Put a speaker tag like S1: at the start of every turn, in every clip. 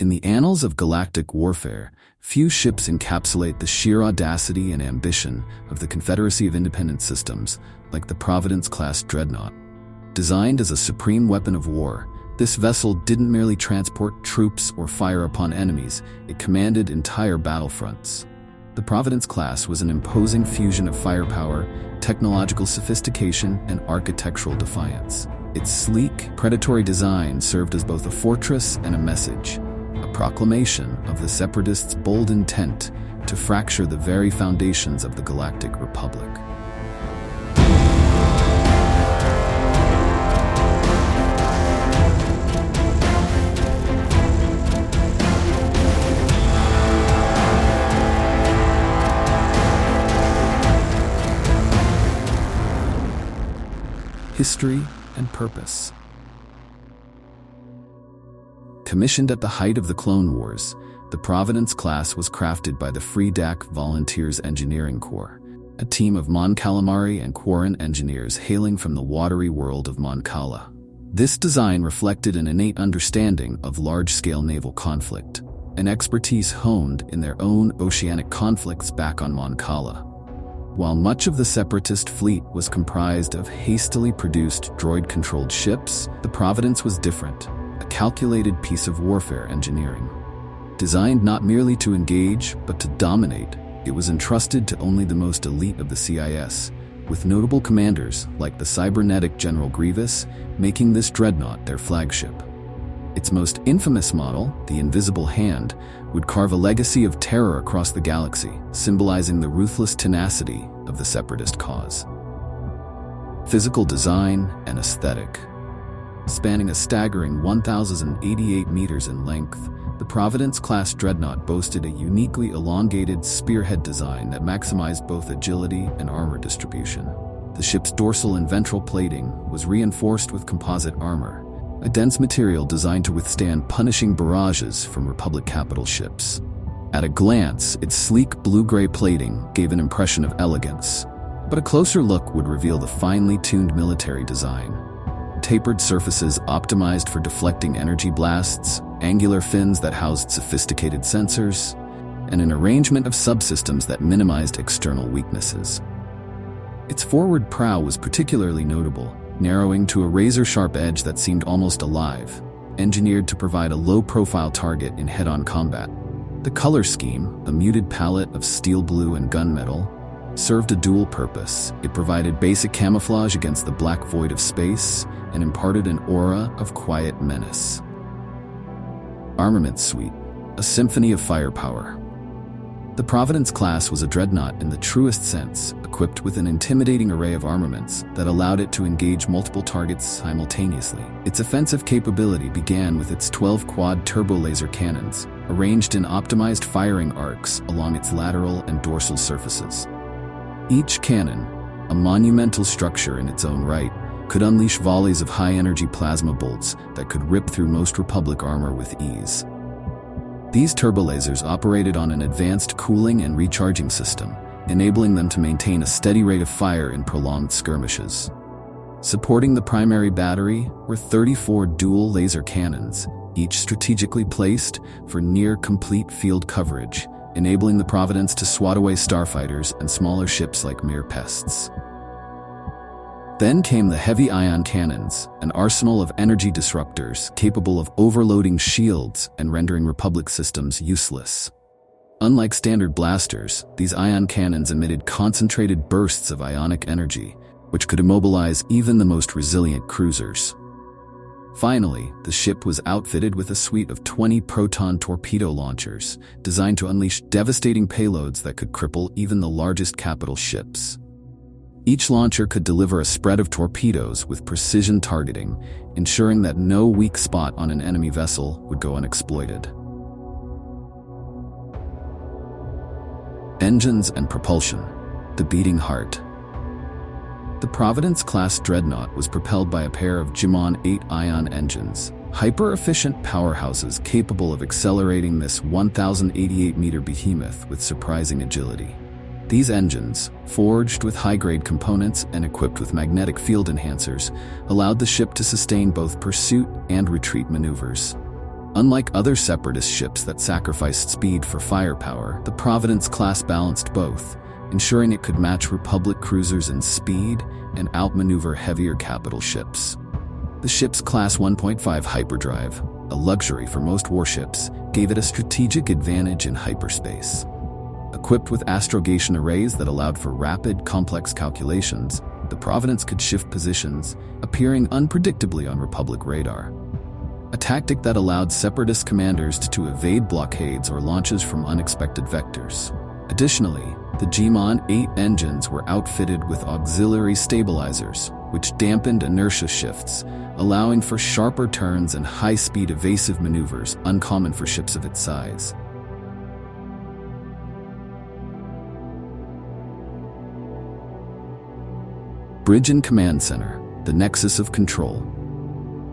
S1: In the annals of galactic warfare, few ships encapsulate the sheer audacity and ambition of the Confederacy of Independent Systems, like the Providence Class dreadnought. Designed as a supreme weapon of war, this vessel didn't merely transport troops or fire upon enemies, it commanded entire battlefronts. The Providence Class was an imposing fusion of firepower, technological sophistication, and architectural defiance. Its sleek, predatory design served as both a fortress and a message, a proclamation of the Separatists' bold intent to fracture the very foundations of the Galactic Republic. History and purpose. Commissioned at the height of the Clone Wars, the Providence Class was crafted by the Freedac Volunteers Engineering Corps, a team of Mon Calamari and Quarren engineers hailing from the watery world of Mon Cala. This design reflected an innate understanding of large-scale naval conflict, an expertise honed in their own oceanic conflicts back on Mon Cala. While much of the Separatist fleet was comprised of hastily produced droid-controlled ships, the Providence was different, a calculated piece of warfare engineering. Designed not merely to engage, but to dominate, it was entrusted to only the most elite of the CIS, with notable commanders like the cybernetic General Grievous making this dreadnought their flagship. Its most infamous model, the Invisible Hand, would carve a legacy of terror across the galaxy, symbolizing the ruthless tenacity of the Separatist cause. Physical design and aesthetic. Spanning a staggering 1,088 meters in length, the Providence-class dreadnought boasted a uniquely elongated spearhead design that maximized both agility and armor distribution. The ship's dorsal and ventral plating was reinforced with composite armor, a dense material designed to withstand punishing barrages from Republic capital ships. At a glance, its sleek blue-gray plating gave an impression of elegance, but a closer look would reveal the finely tuned military design. Tapered surfaces optimized for deflecting energy blasts, angular fins that housed sophisticated sensors, and an arrangement of subsystems that minimized external weaknesses. Its forward prow was particularly notable, narrowing to a razor-sharp edge that seemed almost alive, engineered to provide a low-profile target in head-on combat. The color scheme, a muted palette of steel blue and gunmetal, served a dual purpose. It provided basic camouflage against the black void of space and imparted an aura of quiet menace. Armament Suite, a symphony of firepower. The Providence class was a dreadnought in the truest sense, equipped with an intimidating array of armaments that allowed it to engage multiple targets simultaneously. Its offensive capability began with its 12-quad turbo-laser cannons, arranged in optimized firing arcs along its lateral and dorsal surfaces. Each cannon, a monumental structure in its own right, could unleash volleys of high-energy plasma bolts that could rip through most Republic armor with ease. These turbolasers operated on an advanced cooling and recharging system, enabling them to maintain a steady rate of fire in prolonged skirmishes. Supporting the primary battery were 34 dual laser cannons, each strategically placed for near-complete field coverage, enabling the Providence to swat away starfighters and smaller ships like mere pests. Then came the heavy ion cannons, an arsenal of energy disruptors capable of overloading shields and rendering Republic systems useless. Unlike standard blasters, these ion cannons emitted concentrated bursts of ionic energy, which could immobilize even the most resilient cruisers. Finally, the ship was outfitted with a suite of 20 proton torpedo launchers, designed to unleash devastating payloads that could cripple even the largest capital ships. Each launcher could deliver a spread of torpedoes with precision targeting, ensuring that no weak spot on an enemy vessel would go unexploited. Engines and propulsion, the beating heart. The Providence-class dreadnought was propelled by a pair of Jimon 8 ion engines, hyper-efficient powerhouses capable of accelerating this 1,088-meter behemoth with surprising agility. These engines, forged with high-grade components and equipped with magnetic field enhancers, allowed the ship to sustain both pursuit and retreat maneuvers. Unlike other separatist ships that sacrificed speed for firepower, the Providence class balanced both, ensuring it could match Republic cruisers in speed and outmaneuver heavier capital ships. The ship's Class 1.5 hyperdrive, a luxury for most warships, gave it a strategic advantage in hyperspace. Equipped with astrogation arrays that allowed for rapid, complex calculations, the Providence could shift positions, appearing unpredictably on Republic radar. A tactic that allowed separatist commanders to evade blockades or launches from unexpected vectors. Additionally, the Gmon 8 engines were outfitted with auxiliary stabilizers, which dampened inertia shifts, allowing for sharper turns and high-speed evasive maneuvers uncommon for ships of its size. Bridge and Command Center, the nexus of control.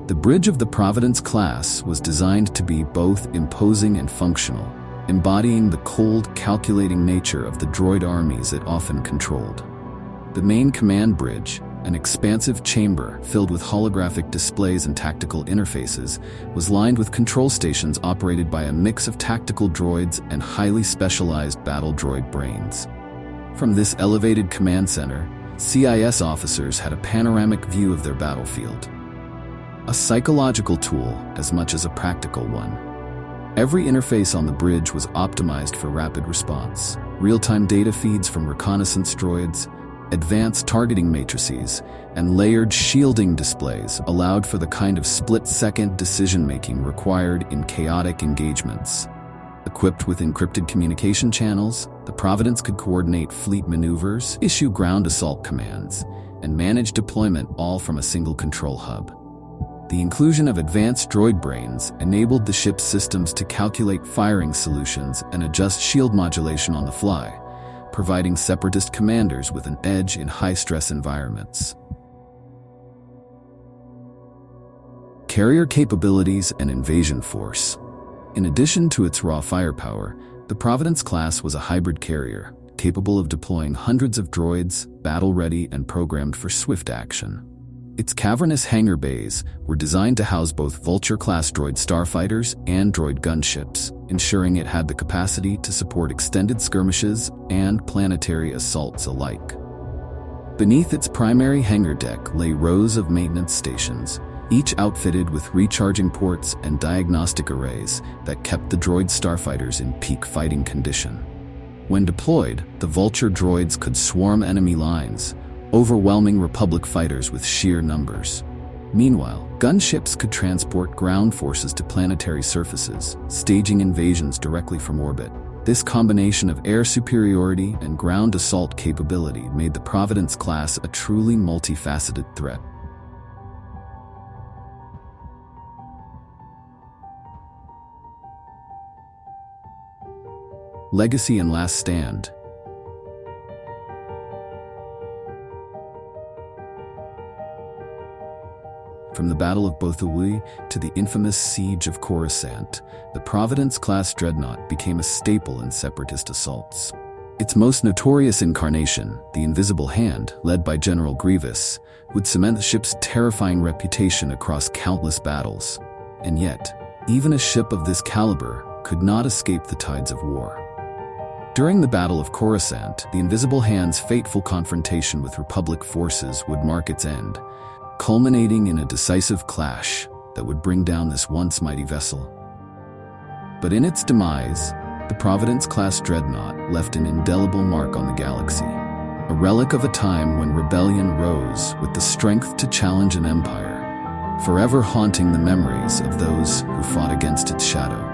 S1: The bridge of the Providence class was designed to be both imposing and functional, embodying the cold, calculating nature of the droid armies it often controlled. The main command bridge, an expansive chamber filled with holographic displays and tactical interfaces, was lined with control stations operated by a mix of tactical droids and highly specialized battle droid brains. From this elevated command center, CIS officers had a panoramic view of their battlefield. A psychological tool as much as a practical one. Every interface on the bridge was optimized for rapid response. Real-time data feeds from reconnaissance droids, advanced targeting matrices, and layered shielding displays allowed for the kind of split-second decision-making required in chaotic engagements. Equipped with encrypted communication channels, the Providence could coordinate fleet maneuvers, issue ground assault commands, and manage deployment all from a single control hub. The inclusion of advanced droid brains enabled the ship's systems to calculate firing solutions and adjust shield modulation on the fly, providing separatist commanders with an edge in high-stress environments. Carrier capabilities and invasion force. In addition to its raw firepower, the Providence class was a hybrid carrier, capable of deploying hundreds of droids, battle-ready and programmed for swift action. Its cavernous hangar bays were designed to house both Vulture-class droid starfighters and droid gunships, ensuring it had the capacity to support extended skirmishes and planetary assaults alike. Beneath its primary hangar deck lay rows of maintenance stations, each outfitted with recharging ports and diagnostic arrays that kept the droid starfighters in peak fighting condition. When deployed, the Vulture droids could swarm enemy lines, overwhelming Republic fighters with sheer numbers. Meanwhile, gunships could transport ground forces to planetary surfaces, staging invasions directly from orbit. This combination of air superiority and ground assault capability made the Providence class a truly multifaceted threat. Legacy and Last Stand. From the Battle of Bothawui to the infamous Siege of Coruscant, the Providence-class dreadnought became a staple in separatist assaults. Its most notorious incarnation, the Invisible Hand, led by General Grievous, would cement the ship's terrifying reputation across countless battles. And yet, even a ship of this caliber could not escape the tides of war. During the Battle of Coruscant, the Invisible Hand's fateful confrontation with Republic forces would mark its end, culminating in a decisive clash that would bring down this once mighty vessel. But in its demise, the Providence-class dreadnought left an indelible mark on the galaxy, a relic of a time when rebellion rose with the strength to challenge an empire, forever haunting the memories of those who fought against its shadow.